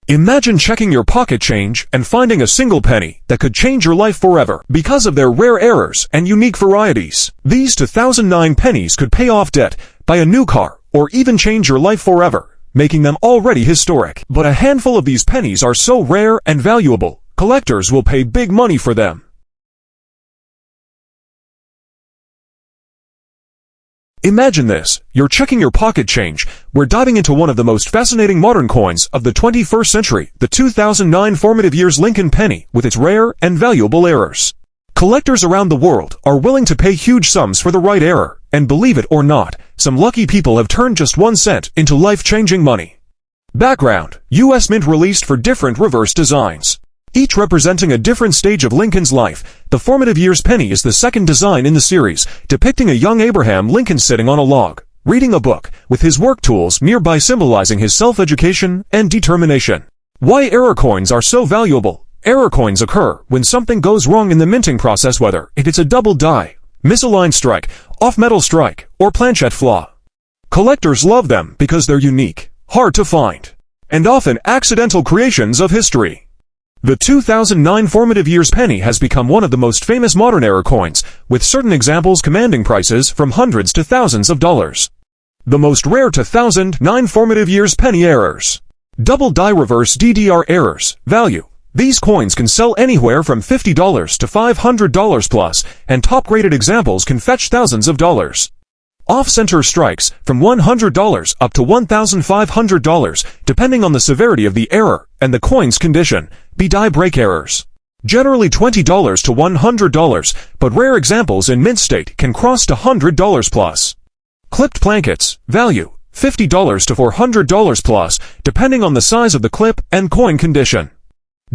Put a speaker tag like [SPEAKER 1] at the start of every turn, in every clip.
[SPEAKER 1] Imagine checking your pocket change and finding a single penny that could change your life forever because of their rare errors and unique varieties. These 2009 pennies could pay off debt, buy a new car, or even change your life forever, making them already historic. But a handful of these pennies are so rare and valuable, collectors will pay big money for them. Imagine this, you're checking your pocket change. We're diving into one of the most fascinating modern coins of the 21st century, the 2009 formative years Lincoln penny, with its rare and valuable errors. Collectors around the world are willing to pay huge sums for the right error, and believe it or not, some lucky people have turned just 1 cent into life-changing money. Background: U.S. Mint released for different reverse designs, each representing a different stage of Lincoln's life. The formative years penny is the second design in the series, depicting a young Abraham Lincoln sitting on a log, reading a book, with his work tools nearby symbolizing his self-education and determination. Why error coins are so valuable? Error coins occur when something goes wrong in the minting process, whether it's a double die, misaligned strike, off-metal strike, or planchette flaw. Collectors love them because they're unique, hard to find, and often accidental creations of history. The 2009 formative years penny has become one of the most famous modern error coins, with certain examples commanding prices from hundreds to thousands of dollars. The most rare 2009 formative years penny errors. Double die reverse DDR errors. Value: these coins can sell anywhere from $50 to $500 plus, and top-graded examples can fetch thousands of dollars. Off-center strikes, from $100 up to $1,500, depending on the severity of the error and the coin's condition. Die break errors. Generally $20 to $100, but rare examples in mint state can cross to $100 plus. Clipped plankets. Value: $50 to $400 plus, depending on the size of the clip and coin condition.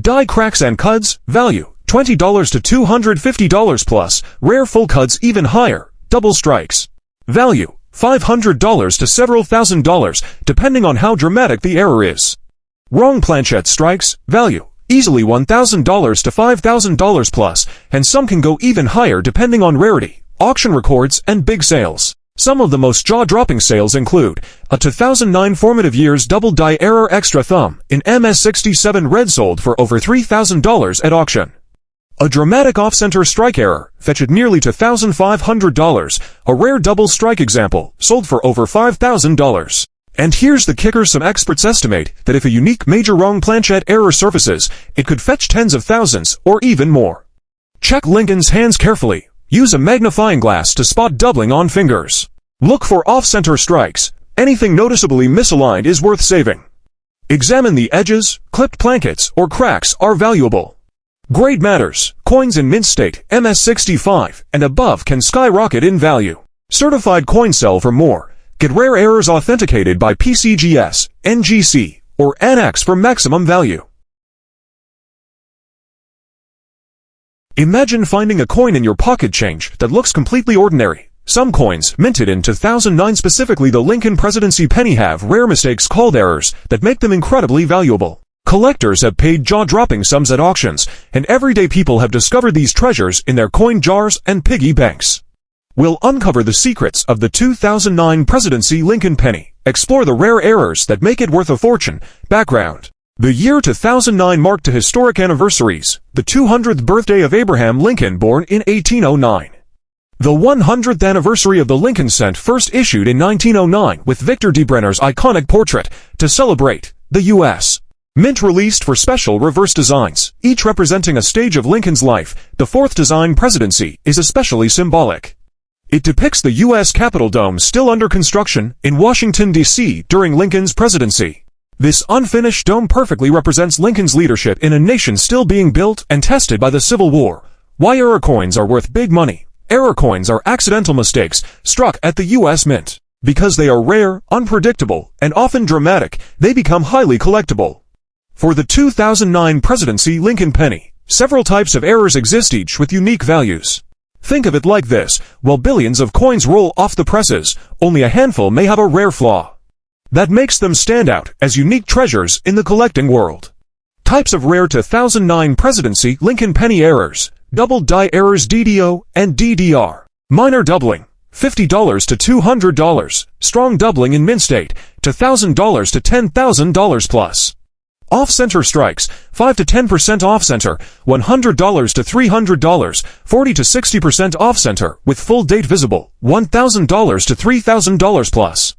[SPEAKER 1] Die cracks and cuds. Value: $20 to $250 plus, rare full cuds even higher. Double strikes. Value: $500 to several $1,000s, depending on how dramatic the error is. Wrong planchette strikes. Value: easily $1,000 to $5,000 plus, and some can go even higher depending on rarity, auction records, and big sales. Some of the most jaw-dropping sales include a 2009 formative years double die error extra thumb in MS67 red sold for over $3,000 at auction. A dramatic off-center strike error fetched nearly to $1,500, a rare double strike example sold for over $5,000. And here's the kicker: some experts estimate that if a unique major wrong planchette error surfaces, it could fetch tens of thousands or even more. Check Lincoln's hands carefully. Use a magnifying glass to spot doubling on fingers. Look for off-center strikes. Anything noticeably misaligned is worth saving. Examine the edges. Clipped plankets or cracks are valuable. Grade matters. Coins in mint state, MS65, and above can skyrocket in value. Certified coin sell for more. Get rare errors authenticated by PCGS, NGC, or Annex for maximum value. Imagine finding a coin in your pocket change that looks completely ordinary. Some coins, minted in 2009, specifically the Lincoln Presidency penny, have rare mistakes called errors that make them incredibly valuable. Collectors have paid jaw-dropping sums at auctions, and everyday people have discovered these treasures in their coin jars and piggy banks. We'll uncover the secrets of the 2009 Presidency Lincoln penny, explore the rare errors that make it worth a fortune. Background: the year 2009 marked a historic anniversaries, the 200th birthday of Abraham Lincoln, born in 1809. The 100th anniversary of the Lincoln Cent, first issued in 1909 with Victor D. Brenner's iconic portrait. To celebrate, the U.S. Mint released for special reverse designs, each representing a stage of Lincoln's life. The fourth design, Presidency, is especially symbolic. It depicts the U.S. Capitol dome still under construction in Washington, D.C. during Lincoln's presidency. This unfinished dome perfectly represents Lincoln's leadership in a nation still being built and tested by the Civil War. Why error coins are worth big money? Error coins are accidental mistakes struck at the U.S. Mint. Because they are rare, unpredictable, and often dramatic, they become highly collectible. For the 2009 Presidency Lincoln penny, several types of errors exist, each with unique values. Think of it like this: while billions of coins roll off the presses, only a handful may have a rare flaw that makes them stand out as unique treasures in the collecting world. Types of rare 2009 Presidency Lincoln penny errors: double die errors, DDO and DDR. Minor doubling, $50 to $200. Strong doubling in mint state, to $1,000 to $10,000 plus. Off-center strikes, 5 to 10% off-center, $100 to $300, 40 to 60% off-center, with full date visible, $1,000 to $3,000 plus.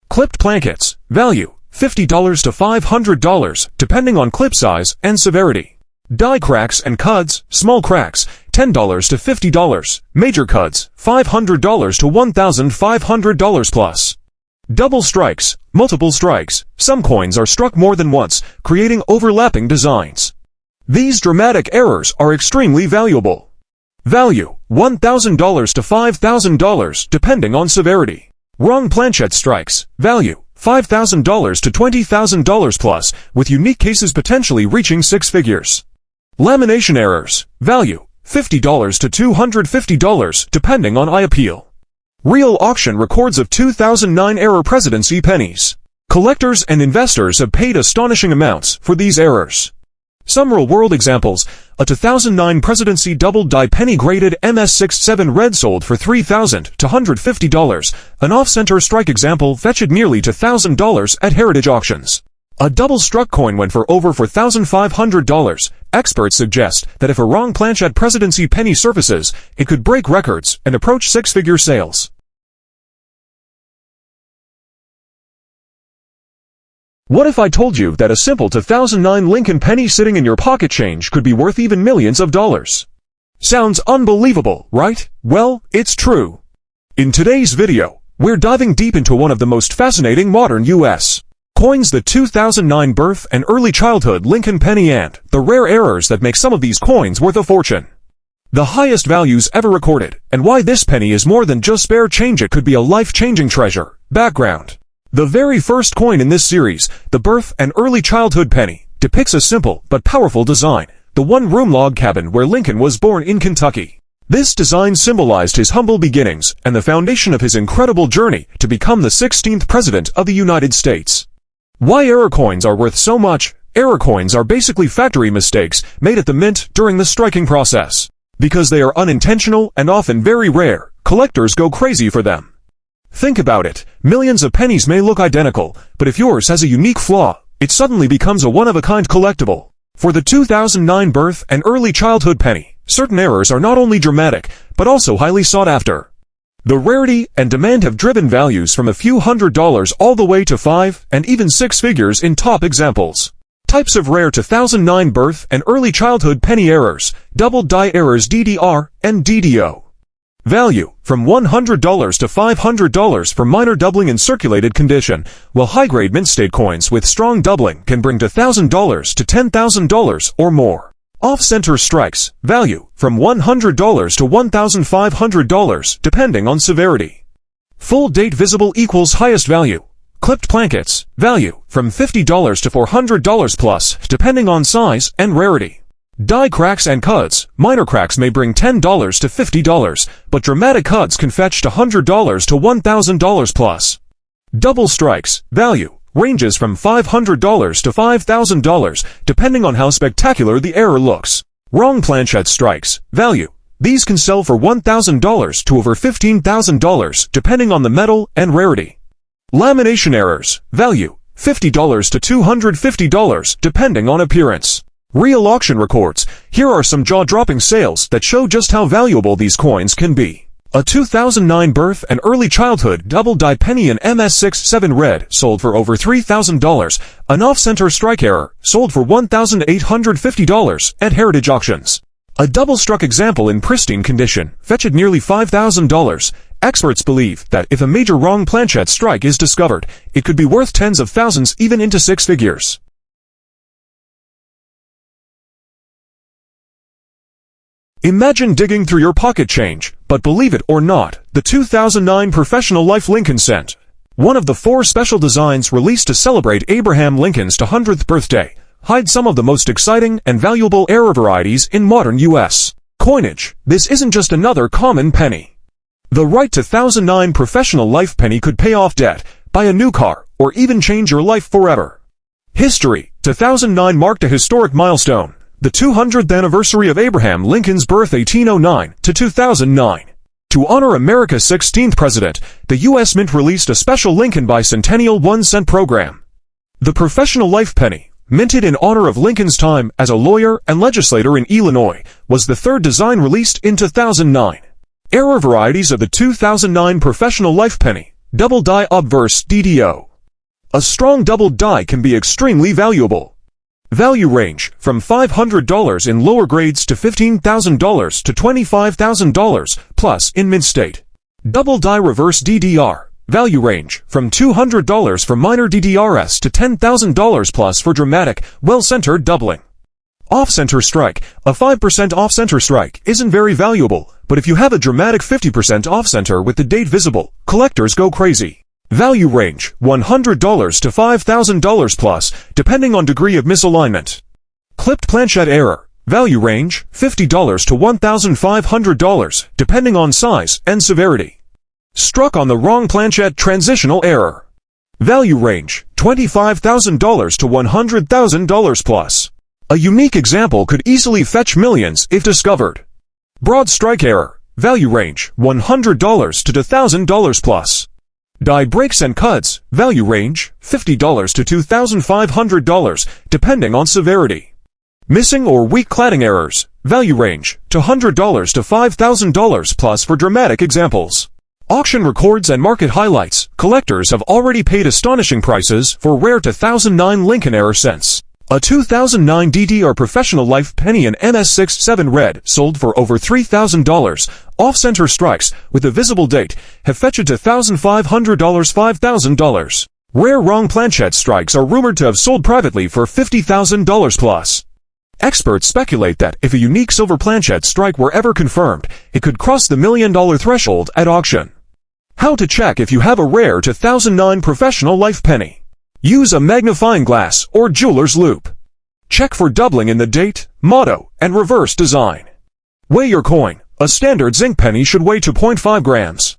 [SPEAKER 1] Clipped blankets, value, $50 to $500, depending on clip size and severity. Die cracks and cuds, small cracks, $10 to $50, major cuds, $500 to $1,500 plus. Double strikes, multiple strikes. Some coins are struck more than once, creating overlapping designs. These dramatic errors are extremely valuable. Value, $1,000 to $5,000, depending on severity. Wrong planchette strikes, value, $5,000 to $20,000 plus, with unique cases potentially reaching six figures. Lamination errors, value, $50 to $250, depending on appeal. Real auction records of 2009 error presidency pennies. Collectors and investors have paid astonishing amounts for these errors. Some real-world examples: a 2009 presidency double-die penny graded MS67 red sold for $3,000 to $150. An off-center strike example fetched nearly $1,000 at heritage auctions. A double-struck coin went for over $4,500. Experts suggest that if a wrong planchette presidency penny surfaces, it could break records and approach six-figure sales. What if I told you that a simple 2009 Lincoln penny sitting in your pocket change could be worth even millions of dollars? Sounds unbelievable, right? Well, it's true. In today's video, we're diving deep into one of the most fascinating modern U.S. coins, the 2009 birth and early childhood Lincoln penny, and the rare errors that make some of these coins worth a fortune. The highest values ever recorded, and why this penny is more than just spare change. It could be a life-changing treasure. Background. The very first coin in this series, the birth and early childhood penny, depicts a simple but powerful design, the one-room log cabin where Lincoln was born in Kentucky. This design symbolized his humble beginnings and the foundation of his incredible journey to become the 16th President of the United States. Why error coins are worth so much? Error coins are basically factory mistakes made at the mint during the striking process. Because they are unintentional and often very rare, collectors go crazy for them. Think about it. Millions of pennies may look identical, but if yours has a unique flaw, it suddenly becomes a one-of-a-kind collectible. For the 2009 birth and early childhood penny, certain errors are not only dramatic, but also highly sought after. The rarity and demand have driven values from a few $100s all the way to 5 and even 6 figures in top examples. Types of rare 2009 birth and early childhood penny errors: double die errors DDR and DDO. Value, from $100 to $500 for minor doubling in circulated condition, while high-grade mint-state coins with strong doubling can bring to $1,000 to $10,000 or more. Off-center strikes, value, from $100 to $1,500, depending on severity. Full date visible equals highest value. Clipped blankets, value, from $50 to $400 plus, depending on size and rarity. Die cracks and cuds, minor cracks may bring $10 to $50, but dramatic cuds can fetch $100 to $1,000 plus. Double strikes, value, ranges from $500 to $5,000, depending on how spectacular the error looks. Wrong planchette strikes, value, these can sell for $1,000 to over $15,000, depending on the metal and rarity. Lamination errors, value, $50 to $250, depending on appearance. Real auction records. Here are some jaw-dropping sales that show just how valuable these coins can be. A 2009 birth and early childhood double-die penny in MS67 red sold for over $3,000. An off-center strike error sold for $1,850 at heritage auctions. A double-struck example in pristine condition fetched nearly $5,000. Experts believe that if a major wrong planchette strike is discovered, it could be worth tens of thousands, even into six figures. Imagine digging through your pocket change, but believe it or not, the 2009 Professional Life Lincoln Cent, one of the 4 special designs released to celebrate Abraham Lincoln's 200th birthday, hides some of the most exciting and valuable error varieties in modern U.S. coinage. This isn't just another common penny. The right 2009 Professional Life penny could pay off debt, buy a new car, or even change your life forever. History. 2009 marked a historic milestone. The 200th anniversary of Abraham Lincoln's birth, 1809 to 2009. To honor America's 16th president, the U.S. Mint released a special Lincoln Bicentennial 1-cent program. The Professional Life penny, minted in honor of Lincoln's time as a lawyer and legislator in Illinois, was the third design released in 2009. Error varieties of the 2009 Professional Life Penny, Double Die Obverse DDO. A strong double die can be extremely valuable. Value range from $500 in lower grades to $15,000 to $25,000 plus in mint state. Double die reverse DDR. Value range from $200 for minor DDRs to $10,000 plus for dramatic, well-centered doubling. Off-center strike. A 5% off-center strike isn't very valuable, but if you have a dramatic 50% off-center with the date visible, collectors go crazy. Value range $100 to $5,000 plus, depending on degree of misalignment. Clipped planchette error. Value range $50 to $1,500, depending on size and severity. Struck on the wrong planchette transitional error. Value range $25,000 to $100,000 plus. A unique example could easily fetch millions if discovered. Broad strike error. Value range $100 to $2,000 plus. Die breaks and cuts. Value range $50 to $2,500, depending on severity. Missing or weak cladding errors. Value range $100 to $5,000 plus for dramatic examples. Auction records and market highlights. Collectors have already paid astonishing prices for rare 2009 Lincoln error cents. A 2009 DDR Professional Life Penny in MS67 red sold for over $3,000. Off-center strikes with a visible date have fetched $1,500, $5,000. Rare wrong planchette strikes are rumored to have sold privately for $50,000 plus. Experts speculate that if a unique silver planchette strike were ever confirmed, it could cross the $1 million threshold at auction. How to check if you have a rare 2009 Professional Life Penny. Use a magnifying glass or jeweler's loupe. Check for doubling in the date, motto, and reverse design. Weigh your coin. A standard zinc penny should weigh 2.5 grams.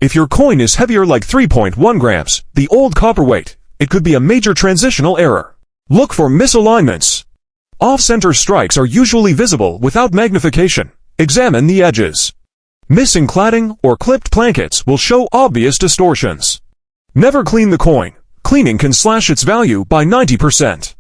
[SPEAKER 1] If your coin is heavier like 3.1 grams, the old copper weight, it could be a major transitional error. Look for misalignments. Off-center strikes are usually visible without magnification. Examine the edges. Missing cladding or clipped plankets will show obvious distortions. Never clean the coin. Cleaning can slash its value by 90%.